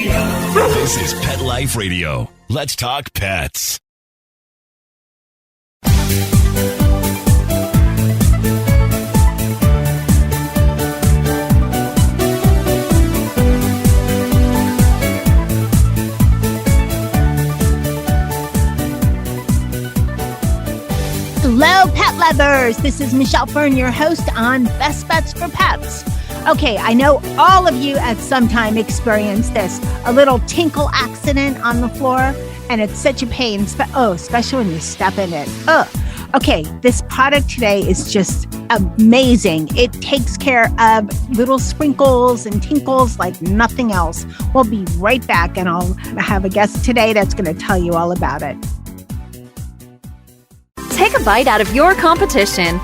This is Pet Life Radio. Let's talk pets. Hello, pet lovers. This is Michelle Fern, your host on Best Bets for Pets. Okay, I know all of you at some time experienced this, a little tinkle accident on the floor, and it's such a pain, especially when you step in it. Okay, this product today is just amazing. It takes care of little sprinkles and tinkles like nothing else. We'll be right back, and I'll have a guest today that's going to tell you all about it. Take a bite out of your competition.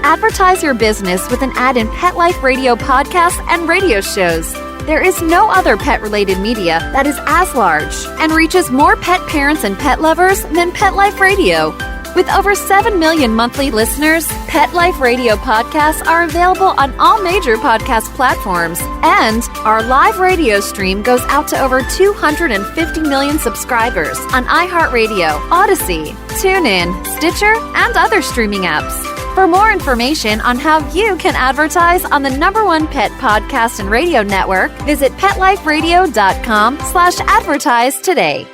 Advertise your business with an ad in Pet Life Radio podcasts and radio shows. There is no other pet-related media that is as large and reaches more pet parents and pet lovers than Pet Life Radio. With over 7 million monthly listeners, Pet Life Radio podcasts are available on all major podcast platforms, and our live radio stream goes out to over 250 million subscribers on iHeartRadio, Odyssey, TuneIn, Stitcher, and other streaming apps. For more information on how you can advertise on the #1 pet podcast and radio network, visit PetLifeRadio.com/advertise today.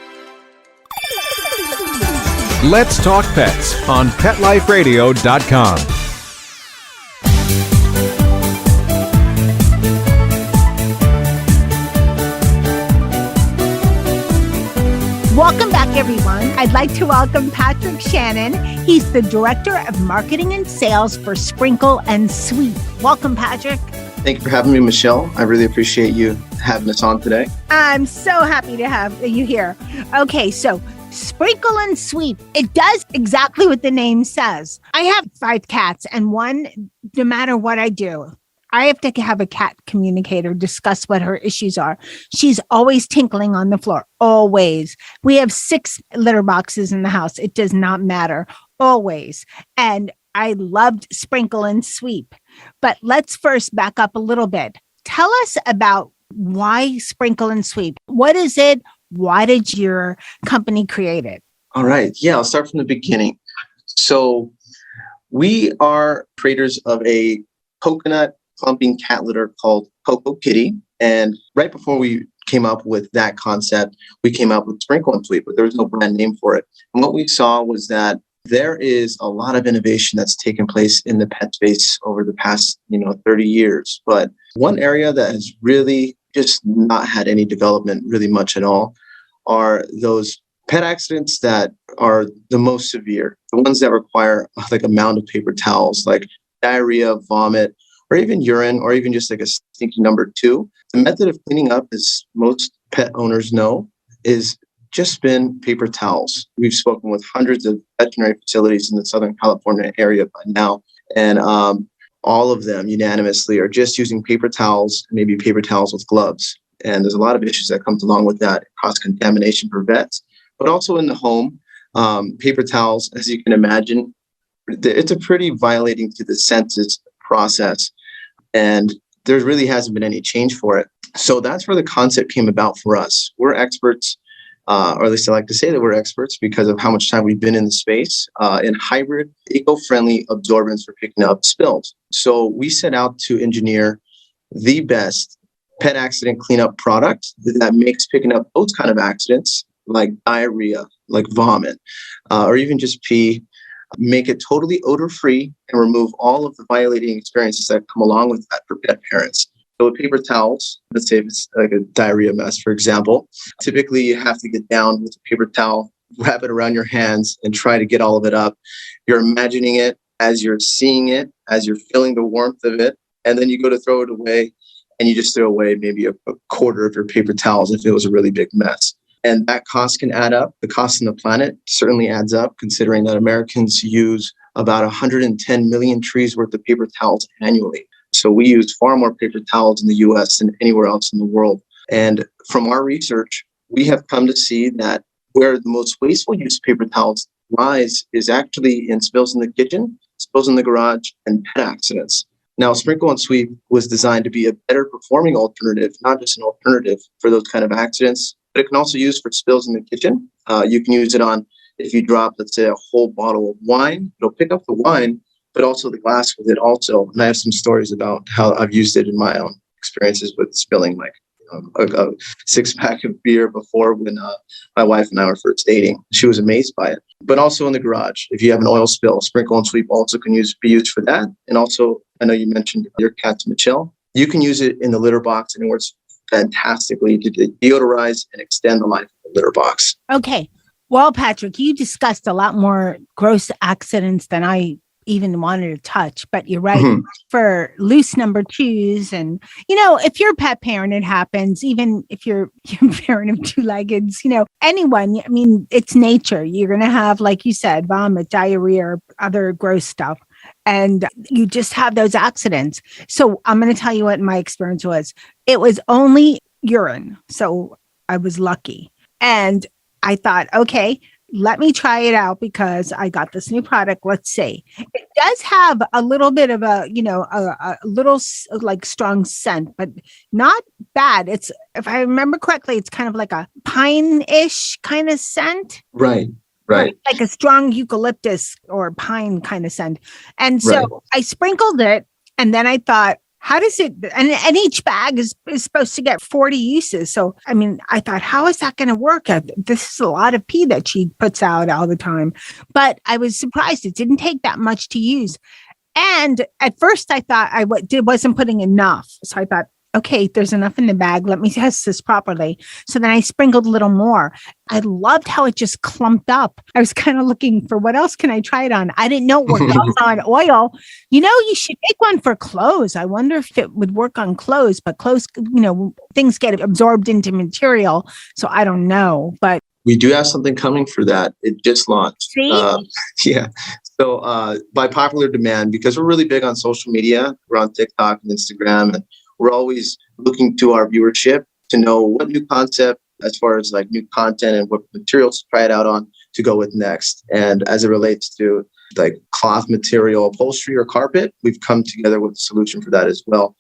Let's Talk Pets on PetLifeRadio.com. Welcome back, everyone. I'd like to welcome Patrick Shannon. He's the Director of Marketing and Sales for Sprinkle and Sweep. Welcome, Patrick. Thank you for having me, Michelle. I really appreciate you having us on today. I'm so happy to have you here. Okay, so Sprinkle and Sweep. It does exactly what the name says. I have 5 cats, and one, no matter what I do, I have to have a cat communicator discuss what her issues are. She's always tinkling on the floor, always. We have 6 litter boxes in the house. It does not matter, always. And I loved Sprinkle and Sweep. But let's first back up a little bit. Tell us about why Sprinkle and Sweep. What is it? Why did your company create it? All right. Yeah, I'll start from the beginning. So we are creators of a coconut clumping cat litter called Coco Kitty. And right before we came up with that concept, we came up with Sprinkle and Sweep, but there was no brand name for it. And what we saw was that there is a lot of innovation that's taken place in the pet space over the past, 30 years. But one area that has really just not had any development really much at all are those pet accidents that are the most severe, the ones that require like a mound of paper towels, like diarrhea, vomit, or even urine, or even just like a stinky number 2. The method of cleaning up, as most pet owners know, is just been paper towels. We've spoken with hundreds of veterinary facilities in the Southern California area by now, and all of them unanimously are just using paper towels, maybe paper towels with gloves. And there's a lot of issues that comes along with that, cross-contamination for vets, but also in the home. Paper towels, as you can imagine, it's a pretty violating to the senses process, and there really hasn't been any change for it. So that's where the concept came about for us. We're experts, or at least I like to say that we're experts because of how much time we've been in the space, in hybrid, eco-friendly absorbents for picking up spills. So we set out to engineer the best pet accident cleanup product that makes picking up those kind of accidents, like diarrhea, like vomit, or even just pee, make it totally odor-free and remove all of the violating experiences that come along with that for pet parents. So with paper towels, let's say if it's like a diarrhea mess, for example, typically you have to get down with a paper towel, wrap it around your hands, and try to get all of it up. You're imagining it as you're seeing it, as you're feeling the warmth of it, and then you go to throw it away, and you just throw away maybe a quarter of your paper towels if it was a really big mess. And that cost can add up. The cost on the planet certainly adds up, considering that Americans use about 110 million trees worth of paper towels annually. So we use far more paper towels in the US than anywhere else in the world. And from our research, we have come to see that where the most wasteful use of paper towels lies is actually in spills in the kitchen, spills in the garage, and pet accidents. Now, sprinkle and sweep was designed to be a better performing alternative, not just an alternative for those kind of accidents, but it can also use for spills in the kitchen. You can use it on, if you drop, let's say, a whole bottle of wine, it'll pick up the wine, but also the glass with it also. And I have some stories about how I've used it in my own experiences with spilling like a 6-pack of beer before when my wife and I were first dating. She was amazed by it. But also in the garage, if you have an oil spill, sprinkle and sweep also can be used for that. And also, I know you mentioned your cat's Mitchell. You can use it in the litter box, and it works fantastically to deodorize and extend the life of the litter box. Okay. Well, Patrick, you discussed a lot more gross accidents than I even wanted to touch, but you're right. For loose number twos, and if you're a pet parent, it happens. Even if you're a parent of two-leggeds, anyone. I mean, it's nature. You're gonna have, like you said, vomit, diarrhea, or other gross stuff, and you just have those accidents. So I'm gonna tell you what my experience was. It was only urine, so I was lucky, and I thought, okay, let me try it out because I got this new product. Let's see. It does have a little bit of a little like strong scent, but not bad. It's, if I remember correctly, it's kind of like a pine-ish kind of scent. Right. Like a strong eucalyptus or pine kind of scent. And so I sprinkled it, and then I thought, how does it, and each bag is supposed to get 40 uses. So, I mean, I thought, how is that going to work? This is a lot of pee that she puts out all the time. But I was surprised. It didn't take that much to use. And at first I thought I wasn't putting enough. So I thought, okay, there's enough in the bag. Let me test this properly. So then I sprinkled a little more. I loved how it just clumped up. I was kind of looking for what else can I try it on. I didn't know it worked also on oil. You should make one for clothes. I wonder if it would work on clothes, but clothes, things get absorbed into material. So I don't know, but we do have something coming for that. It just launched. Yeah. So by popular demand, because we're really big on social media, we're on TikTok and Instagram, and we're always looking to our viewership to know what new concept, as far as like new content and what materials to try it out on to go with next. And as it relates to like cloth material, upholstery, or carpet, we've come together with a solution for that as well.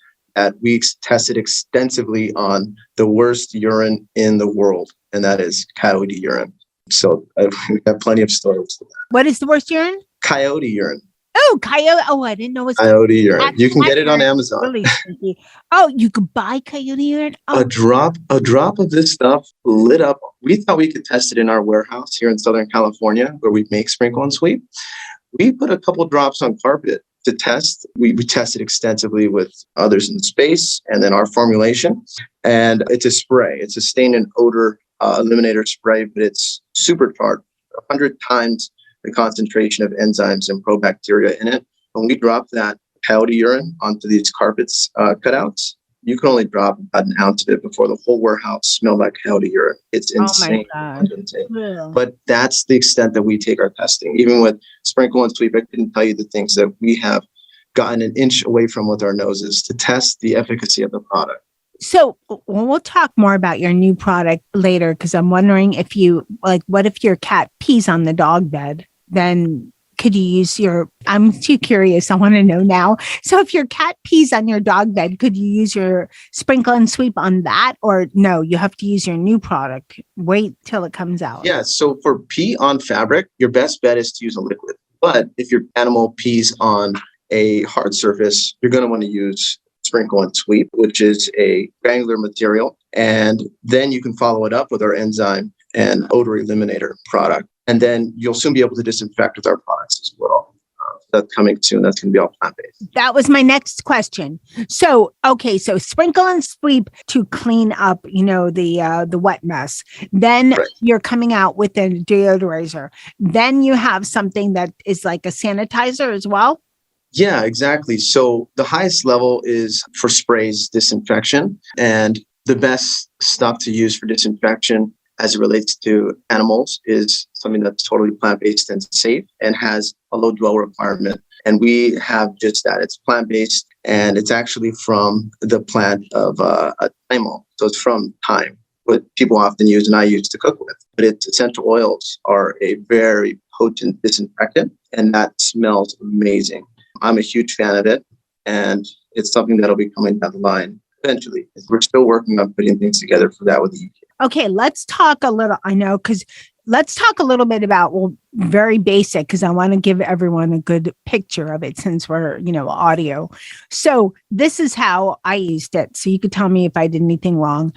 We tested extensively on the worst urine in the world, and that is coyote urine. So we have plenty of stories. What is the worst urine? Coyote urine. Oh, coyote. Oh, I didn't know it was coyote urine. You can get it on Amazon. Really stinky. Oh, you could buy coyote urine? Oh. A drop of this stuff lit up. We thought we could test it in our warehouse here in Southern California, where we make sprinkle and sweep. We put a couple drops on carpet to test. We tested extensively with others in the space, and then our formulation. And it's a spray. It's a stain and odor eliminator spray, but it's supercharged 100 times the concentration of enzymes and probacteria in it. When we drop that coyote urine onto these carpets cutouts, you can only drop about an ounce of it before the whole warehouse smelled like coyote urine. It's insane. Oh my God. But that's the extent that we take our testing. Even with sprinkle and sweep, I couldn't tell you the things that we have gotten an inch away from with our noses to test the efficacy of the product. So we'll talk more about your new product later, because I'm wondering if what if your cat pees on the dog bed? Then could you use I'm too curious. I want to know now. So if your cat pees on your dog bed, could you use your sprinkle and sweep on that? Or no, you have to use your new product. Wait till it comes out. Yeah. So for pee on fabric, your best bet is to use a liquid. But if your animal pees on a hard surface, you're going to want to use sprinkle and sweep, which is a granular material. And then you can follow it up with our enzyme and odor eliminator product. And then you'll soon be able to disinfect with our products as well. That's coming soon. That's going to be all plant-based. That was my next question. So sprinkle and sweep to clean up, the wet mess. Then You're coming out with a deodorizer. Then you have something that is like a sanitizer as well. Yeah, exactly. So the highest level is for sprays, disinfection, and the best stuff to use for disinfection as it relates to animals is something that's totally plant-based and safe and has a low dwell requirement. And we have just that. It's plant-based, and it's actually from the plant of thymo. So it's from thyme, what people often use and I use to cook with. But its essential oils are a very potent disinfectant, and that smells amazing. I'm a huge fan of it. and it's something that'll be coming down the line eventually. We're still working on putting things together for that with the UK. Okay, let's talk a little. I know, because let's talk a little bit about, well, very basic, because I want to give everyone a good picture of it since we're, audio. So this is how I used it. So you could tell me if I did anything wrong.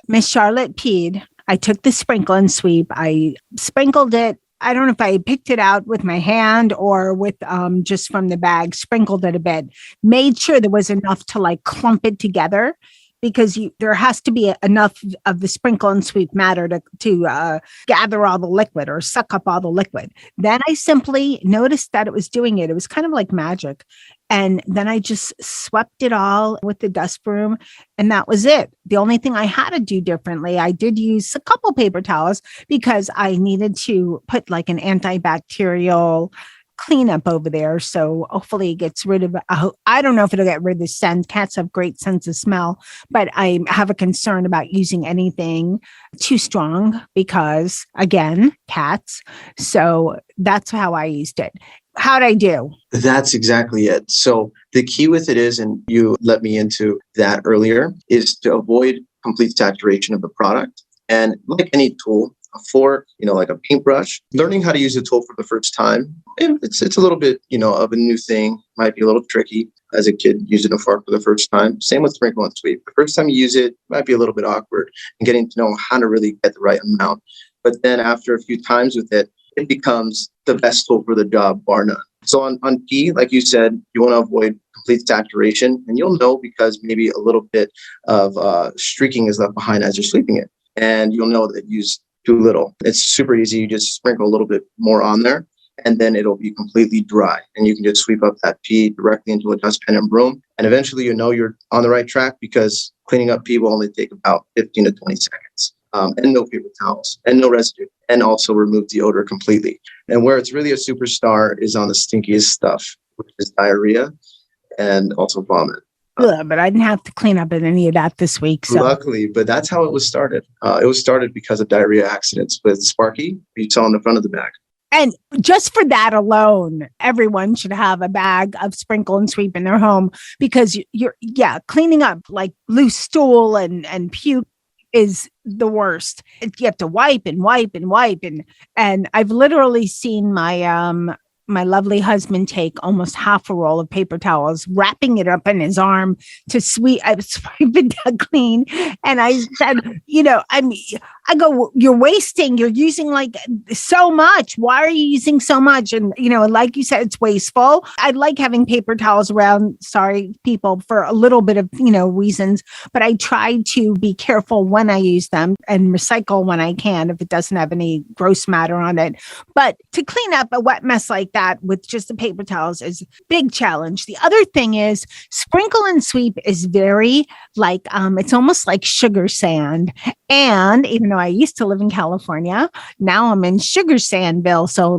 Miss Charlotte peed. I took the sprinkle and sweep. I sprinkled it. I don't know if I picked it out with my hand or with just from the bag, sprinkled it a bit, made sure there was enough to like clump it together, because there has to be enough of the sprinkle and sweep matter to gather all the liquid or suck up all the liquid. Then I simply noticed that it was doing it. It was kind of like magic. And then I just swept it all with the dust broom, and that was it. The only thing I had to do differently, I did use a couple paper towels because I needed to put like an antibacterial cleanup over there. So hopefully it gets rid of, I don't know if it'll get rid of the scent. Cats have great sense of smell, but I have a concern about using anything too strong because, again, cats. So that's how I used it. How'd I do? That's exactly it. So the key with it is, and you let me into that earlier, is to avoid complete saturation of the product. And like any tool, a fork, like a paintbrush, learning how to use a tool for the first time, it's a little bit, of a new thing, might be a little tricky as a kid using a fork for the first time. Same with sprinkle and sweep. The first time you use it might be a little bit awkward and getting to know how to really get the right amount. But then after a few times with it, it becomes the best tool for the job, bar none. So on pee, like you said, you want to avoid complete saturation, and you'll know because maybe a little bit of streaking is left behind as you're sweeping it. And you'll know that you used too little. It's super easy. You just sprinkle a little bit more on there, and then it'll be completely dry. And you can just sweep up that pee directly into a dustpan and broom. And eventually you're on the right track, because cleaning up pee will only take about 15 to 20 seconds. And no paper towels and no residue, and also remove the odor completely. And where it's really a superstar is on the stinkiest stuff, which is diarrhea and also vomit. But I didn't have to clean up any of that this week. So. Luckily, but that's how it was started. It was started because of diarrhea accidents with Sparky, you saw on the front of the bag. And just for that alone, everyone should have a bag of sprinkle and sweep in their home, because you're cleaning up like loose stool and puke is the worst. You have to wipe and wipe and wipe. And I've literally seen my lovely husband take almost half a roll of paper towels, wrapping it up in his arm to swipe it down clean. And I said, I go, you're wasting, you're using like so much. Why are you using so much? And, like you said, it's wasteful. I like having paper towels around, sorry, people, for a little bit of, reasons, but I try to be careful when I use them and recycle when I can, if it doesn't have any gross matter on it. But to clean up a wet mess like that with just the paper towels is a big challenge. The other thing is sprinkle and sweep is very like, it's almost like sugar sand. And even though I used to live in California, now I'm in Sugar Sandville. So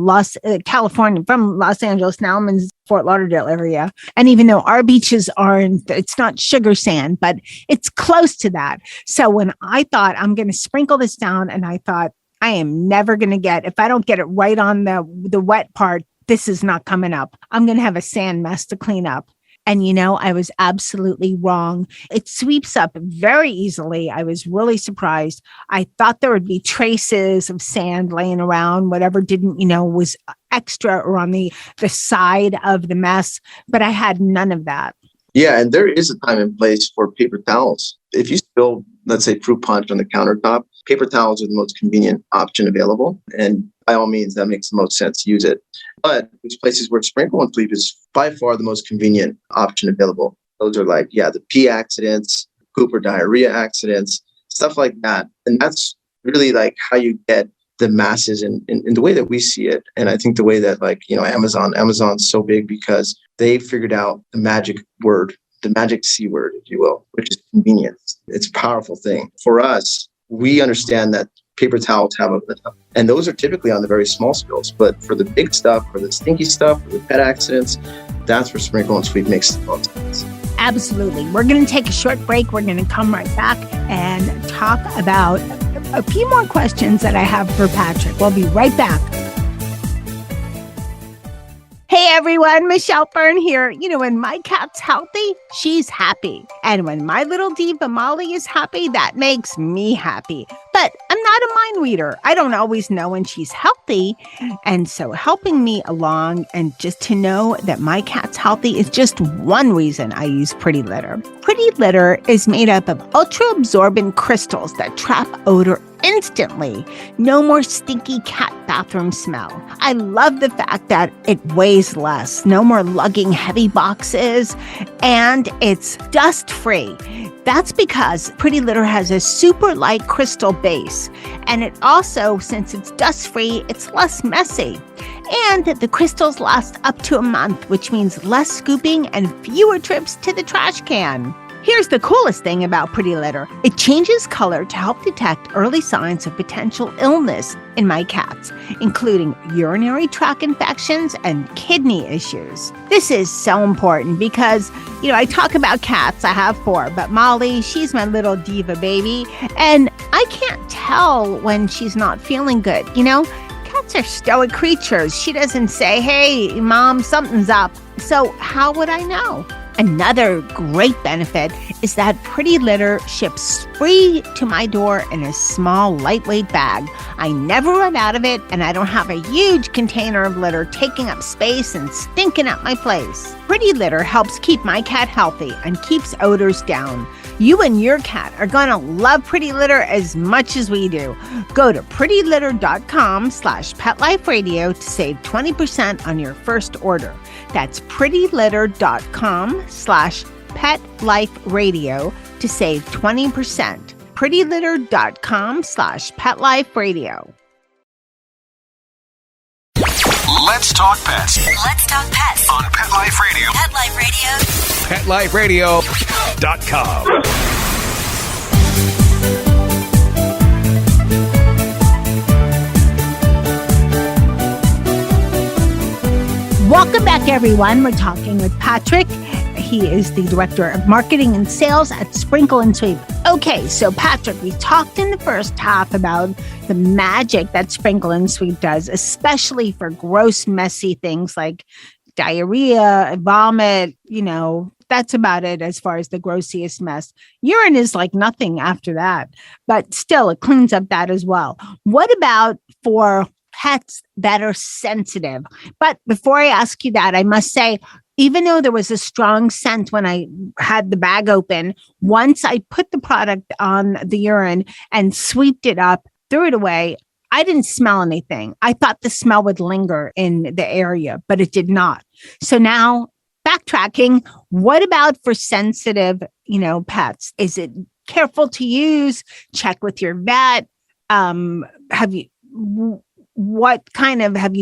California, from Los Angeles, now I'm in Fort Lauderdale area. And even though our beaches it's not sugar sand, but it's close to that. So when I thought I'm going to sprinkle this down, and I thought I am never going to if I don't get it right on the wet part, this is not coming up. I'm going to have a sand mess to clean up. And, I was absolutely wrong. It sweeps up very easily. I was really surprised. I thought there would be traces of sand laying around, whatever didn't, was extra or on the side of the mess, but I had none of that. Yeah, and there is a time and place for paper towels. If you spill, let's say, fruit punch on the countertop, paper towels are the most convenient option available. And by all means, that makes the most sense to use it. But there's places where sprinkle and sweep is by far the most convenient option available. Those are like, the pee accidents, poop or diarrhea accidents, stuff like that. And that's really like how you get the masses in the way that we see it. And I think the way that Amazon's so big because they figured out the magic word, the magic C word, if you will, which is convenience. It's a powerful thing. For us, we understand that paper towels have and those are typically on the very small spills, but for the big stuff, for the stinky stuff, for the pet accidents, that's where sprinkle and sweep makes the most sense. Absolutely. We're going to take a short break. We're going to come right back and talk about a few more questions that I have for Patrick. We'll be right back. Hey Hey everyone, Michelle Fern here. When my cat's healthy, she's happy. And when my little diva Molly is happy, that makes me happy. But I'm not a mind reader. I don't always know when she's healthy. And so helping me along and just to know that my cat's healthy is just one reason I use Pretty Litter. Pretty Litter is made up of ultra-absorbent crystals that trap odor instantly. No more stinky cat bathroom smell. I love the fact that it weighs less, no more lugging heavy boxes, and it's dust-free. That's because Pretty Litter has a super light crystal base, and it also, since it's dust-free, it's less messy. And the crystals last up to a month, which means less scooping and fewer trips to the trash can. Here's the coolest thing about Pretty Litter. It changes color to help detect early signs of potential illness in my cats, including urinary tract infections and kidney issues. This is so important because, I talk about cats. I have 4, but Molly, she's my little diva baby, and I can't tell when she's not feeling good. Cats are stoic creatures. She doesn't say, "Hey, Mom, something's up." So how would I know? Another great benefit is that Pretty Litter ships free to my door in a small, lightweight bag. I never run out of it, and I don't have a huge container of litter taking up space and stinking up my place. Pretty Litter helps keep my cat healthy and keeps odors down. You and your cat are going to love Pretty Litter as much as we do. Go to prettylitter.com/PetLifeRadio to save 20% on your first order. That's prettylitter.com/PetLifeRadio to save 20%. prettylitter.com/PetLifeRadio. Let's talk pets Let's talk pets on Pet Life Radio. Pet Life Radio. PetLifeRadio.com. Welcome back, everyone. We're talking with Patrick. He is the Director of Marketing and Sales at Sprinkle and Sweep. Okay, so Patrick, we talked in the first half about the magic that Sprinkle and Sweep does, especially for gross, messy things like diarrhea, vomit, that's about it as far as the grossiest mess. Urine is like nothing after that, but still it cleans up that as well. What about for pets that are sensitive? But before I ask you that, I must say, even though there was a strong scent when I had the bag open, once I put the product on the urine and sweeped it up, threw it away, I didn't smell anything. I thought the smell would linger in the area, but it did not. So now, backtracking, what about for sensitive, pets? Is it careful to use? Check with your vet. Have you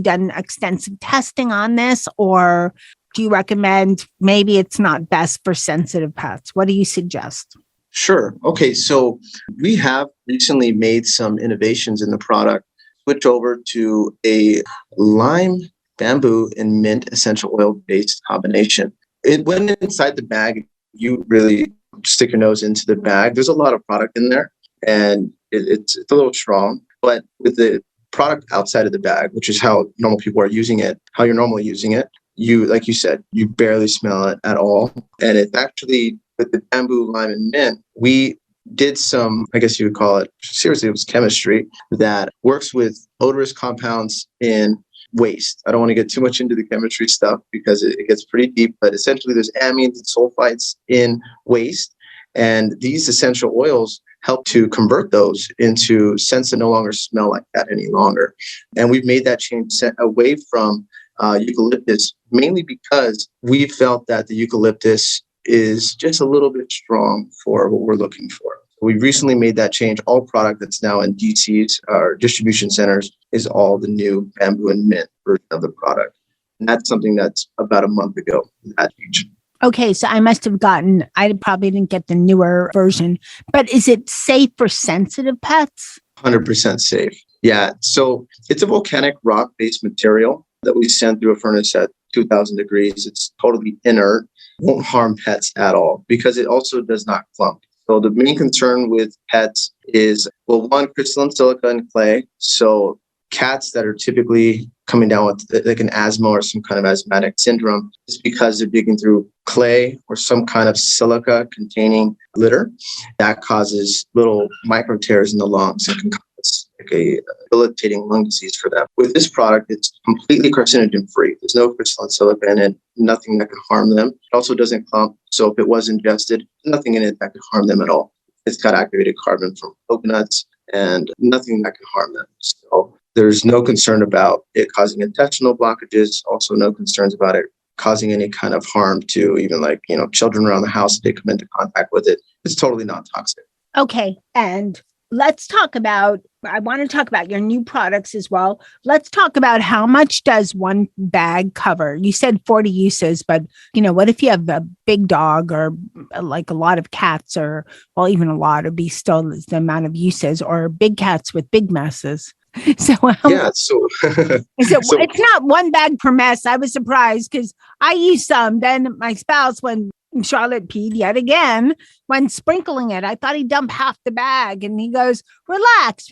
done extensive testing on this, or do you recommend maybe it's not best for sensitive pets? What do you suggest? Sure. Okay. So we have recently made some innovations in the product, switch over to a lime, bamboo, and mint essential oil based combination. It went inside the bag. You really stick your nose into the bag. There's a lot of product in there, and it's a little strong, but with the product outside of the bag, which is how normal people are using it, how you're normally using it, like you said, you barely smell it at all. And it's actually, with the bamboo, lime, and mint, we did some, I guess you would call it, seriously, it was chemistry that works with odorous compounds in waste. I don't want to get too much into the chemistry stuff because it gets pretty deep, but essentially there's amines and sulfites in waste. And these essential oils help to convert those into scents that no longer smell like that any longer. And we've made that change away from eucalyptus, mainly because we felt that the eucalyptus is just a little bit strong for what we're looking for. We recently made that change. All product that's now in DCs, our distribution centers, is all the new bamboo and mint version of the product. And that's something that's about a month ago, that change. Okay, so I probably didn't get the newer version, but is it safe for sensitive pets? 100% safe. Yeah. So it's a volcanic rock-based material that we send through a furnace at 2,000 degrees. It's totally inert, won't harm pets at all because it also does not clump. So the main concern with pets is, well, one, crystalline silica and clay. So cats that are typically coming down with like an asthma or some kind of asthmatic syndrome is because they're digging through clay or some kind of silica containing litter that causes little micro tears in the lungs and can cause like a debilitating lung disease for them. With this product, it's completely carcinogen free. There's no crystalline silica in it, nothing that can harm them. It also doesn't clump. So if it was ingested, nothing in it that could harm them at all. It's got activated carbon from coconuts and nothing that can harm them. So there's no concern about it causing intestinal blockages, also no concerns about it causing any kind of harm to even children around the house if they come into contact with it. It's totally not toxic. Okay. And I want to talk about your new products as well. Let's talk about how much does one bag cover? You said 40 uses, but what if you have a big dog or like a lot of cats or, well, even a lot would be still the amount of uses, or big cats with big messes. So it's not one bag per mess. I was surprised because I used some. Then my spouse, when Charlotte peed yet again, when sprinkling it, I thought he'd dump half the bag, and he goes, relax.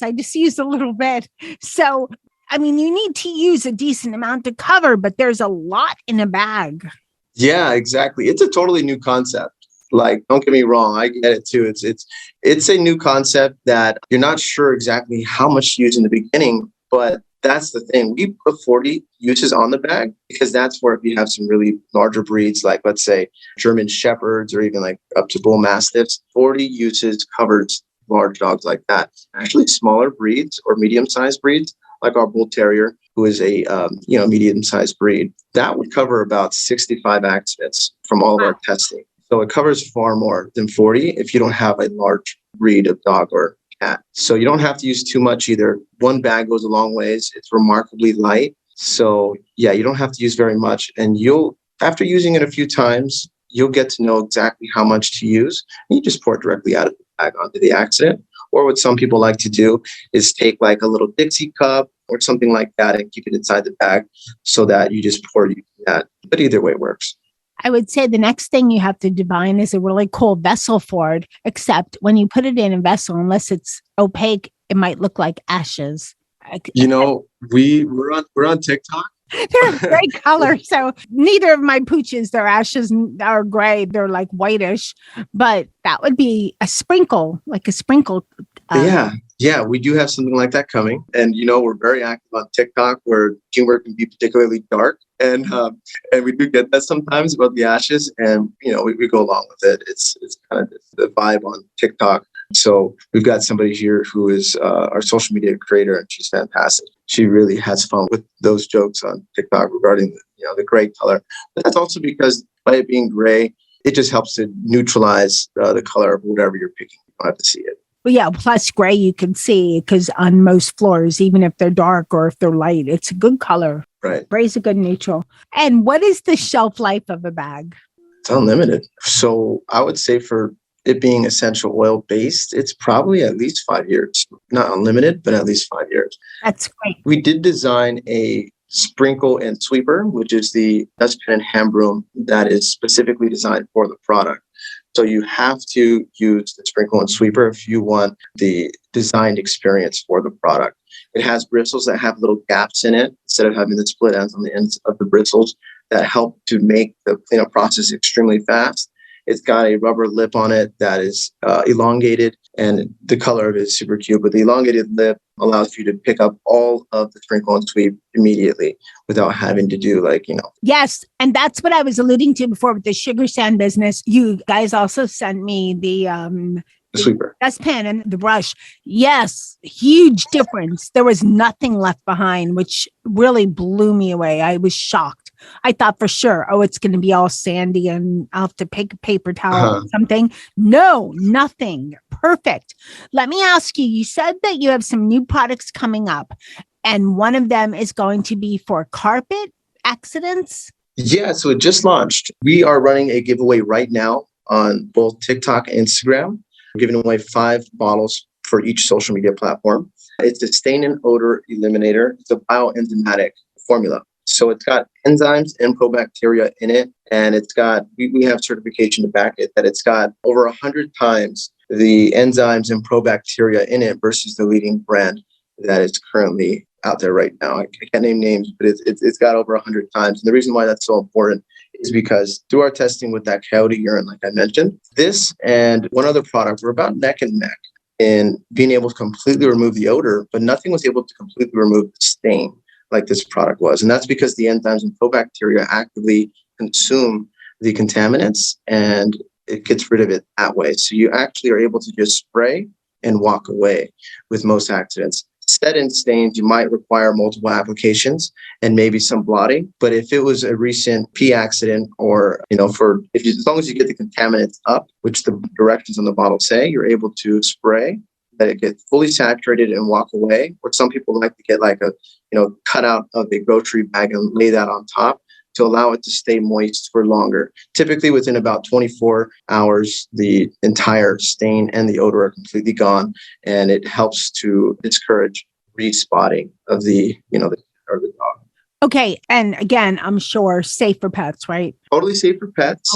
I just used a little bit. So, I mean, you need to use a decent amount to cover, but there's a lot in a bag. Yeah, exactly. It's a totally new concept. Like, don't get me wrong, I get it too. It's a new concept that you're not sure exactly how much to use in the beginning, but that's the thing. We put 40 uses on the bag because that's where if you have some really larger breeds, like let's say German Shepherds or even like up to Bull Mastiffs, 40 uses covers large dogs like that. Actually, smaller breeds or medium-sized breeds, like our Bull Terrier, who is a medium-sized breed, that would cover about 65 accidents from all of our testing. So it covers far more than 40 if you don't have a large breed of dog or cat. So you don't have to use too much either. One bag goes a long ways. It's remarkably light. So yeah, you don't have to use very much. And after using it a few times, you'll get to know exactly how much to use. And you just pour it directly out of the bag onto the accident. Or what some people like to do is take like a little Dixie cup or something like that and keep it inside the bag so that you just pour that. But either way works. I would say the next thing you have to divine is a really cool vessel for it, except when you put it in a vessel, unless it's opaque, it might look like ashes. We're on TikTok. They're a gray color. So neither of my pooches, their ashes are gray. They're like whitish, but that would be a sprinkle, like a sprinkle. Yeah, we do have something like that coming. And, we're very active on TikTok where humor can be particularly dark. And we do get that sometimes about the ashes. And, we go along with it. It's kind of the vibe on TikTok. So we've got somebody here who is our social media creator, and she's fantastic. She really has fun with those jokes on TikTok regarding the gray color. But that's also because by it being gray, it just helps to neutralize the color of whatever you're picking. You don't have to see it. Well, yeah, plus gray you can see because on most floors, even if they're dark or if they're light, it's a good color. Right. Gray's a good neutral. And what is the shelf life of a bag? It's unlimited. So I would say for it being essential oil based, it's probably at least 5 years. Not unlimited, but at least 5 years. That's great. We did design a sprinkle and sweeper, which is the dustpan and hand broom that is specifically designed for the product. So you have to use the sprinkle and sweeper if you want the designed experience for the product. It has bristles that have little gaps in it instead of having the split ends on the ends of the bristles that help to make the cleanup process extremely fast. It's got a rubber lip on it that is elongated, and the color of it is super cute. But the elongated lip allows you to pick up all of the sprinkle and sweep immediately without having to do Yes. And that's what I was alluding to before with the sugar sand business. You guys also sent me the sweeper, dustpan and the brush. Yes. Huge difference. There was nothing left behind, which really blew me away. I was shocked. I thought for sure, it's going to be all sandy and I'll have to pick a paper towel or something. No, nothing. Perfect. Let me ask you, you said that you have some new products coming up and one of them is going to be for carpet accidents. Yeah, so it just launched. We are running a giveaway right now on both TikTok and Instagram. We're giving away 5 bottles for each social media platform. It's a stain and odor eliminator. It's a bioenzymatic formula. So it's got enzymes and probacteria in it. And it's got, we have certification to back it, that it's got over 100 times the enzymes and probacteria in it versus the leading brand that is currently out there right now. I can't name names, but it's got over 100 times. And the reason why that's so important is because through our testing with that coyote urine, like I mentioned, this and one other product were about neck and neck in being able to completely remove the odor, but nothing was able to completely remove the stain like this product was. And that's because the enzymes and probacteria actively consume the contaminants and it gets rid of it that way. So you actually are able to just spray and walk away with most accidents. Set-in stains, you might require multiple applications and maybe some blotting. But if it was a recent pee accident or, as long as you get the contaminants up, which the directions on the bottle say, you're able to spray, let it get fully saturated and walk away. Or some people like to get like a, cutout of a grocery bag and lay that on top to allow it to stay moist for longer. Typically within about 24 hours, the entire stain and the odor are completely gone, and it helps to discourage respotting of the dog. Okay. And again, I'm sure safe for pets, right? Totally safe for pets.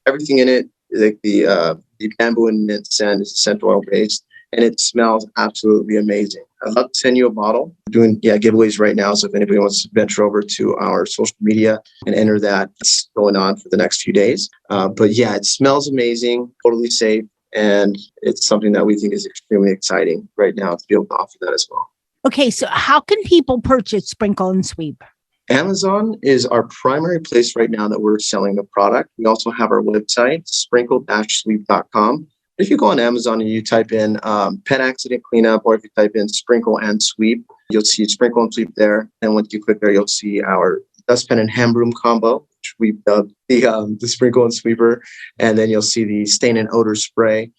Everything in it, like the bamboo and mint scent is essential oil based, and it smells absolutely amazing. I'd love to send you a bottle. We're doing giveaways right now. So if anybody wants to venture over to our social media and enter that, it's going on for the next few days. But it smells amazing, totally safe. And it's something that we think is extremely exciting right now to be able to offer that as well. Okay. So how can people purchase Sprinkle and Sweep? Amazon is our primary place right now that we're selling the product. We also have our website, sprinkle-sweep.com. If you go on Amazon and you type in pet accident cleanup, or if you type in Sprinkle and Sweep, you'll see Sprinkle and Sweep there. And once you click there, you'll see our dustpan and hand broom combo, which we've dubbed the Sprinkle and Sweeper. And then you'll see the stain and odor spray.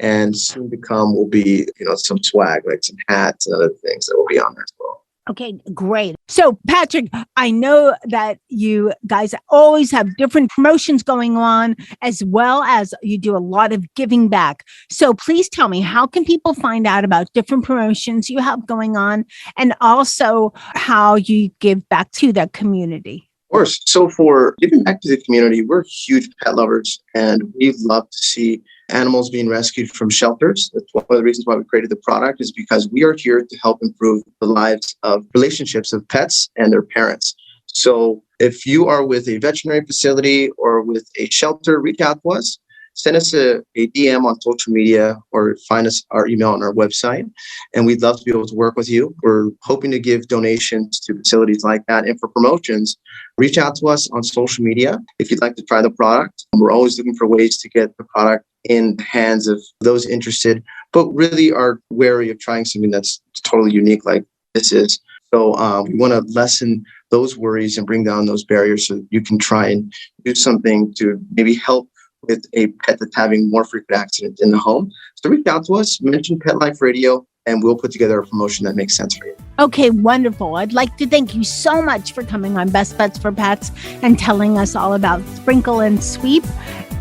And soon to come will be, some swag, like some hats and other things that will be on there as well. Okay, great. So, Patrick, I know that you guys always have different promotions going on, as well as you do a lot of giving back. So please tell me, how can people find out about different promotions you have going on, and also how you give back to that community? Of course. So for giving back to the community, we're huge pet lovers, and we love to see animals being rescued from shelters. That's one of the reasons why we created the product, is because we are here to help improve the lives of relationships of pets and their parents. So if you are with a veterinary facility or with a shelter, reach out to us. Send us a DM on social media or find us our email on our website, and we'd love to be able to work with you. We're hoping to give donations to facilities like that. And for promotions, reach out to us on social media if you'd like to try the product. We're always looking for ways to get the product in the hands of those interested, but really are wary of trying something that's totally unique like this is. So we want to lessen those worries and bring down those barriers so you can try and do something to maybe help with a pet that's having more frequent accidents in the home. So reach out to us, mention Pet Life Radio, and we'll put together a promotion that makes sense for you. Okay, wonderful. I'd like to thank you so much for coming on Best Bets for Pets and telling us all about Sprinkle and Sweep.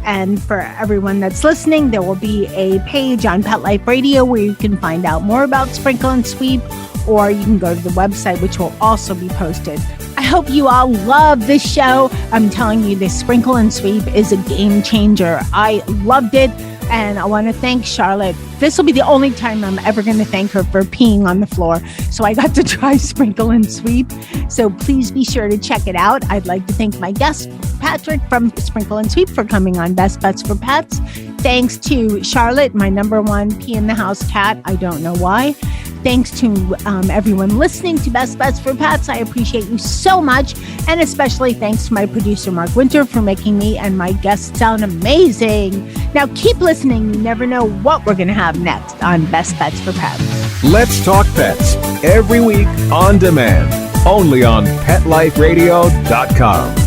And for everyone that's listening, there will be a page on Pet Life Radio where you can find out more about Sprinkle and Sweep, or you can go to the website, which will also be posted. I hope you all love this show. I'm telling you, this Sprinkle and Sweep is a game changer. I loved it. And I want to thank Charlotte. This will be the only time I'm ever going to thank her for peeing on the floor. So I got to try Sprinkle and Sweep. So please be sure to check it out. I'd like to thank my guest, Patrick from Sprinkle and Sweep, for coming on Best Bets for Pets. Thanks to Charlotte, my number one pee in the house cat. I don't know why. Thanks to everyone listening to Best Bets for Pets. I appreciate you so much. And especially thanks to my producer, Mark Winter, for making me and my guests sound amazing. Now keep listening. You never know what we're going to have next on Best Bets for Pets. Let's Talk Pets, every week on demand, only on PetLifeRadio.com.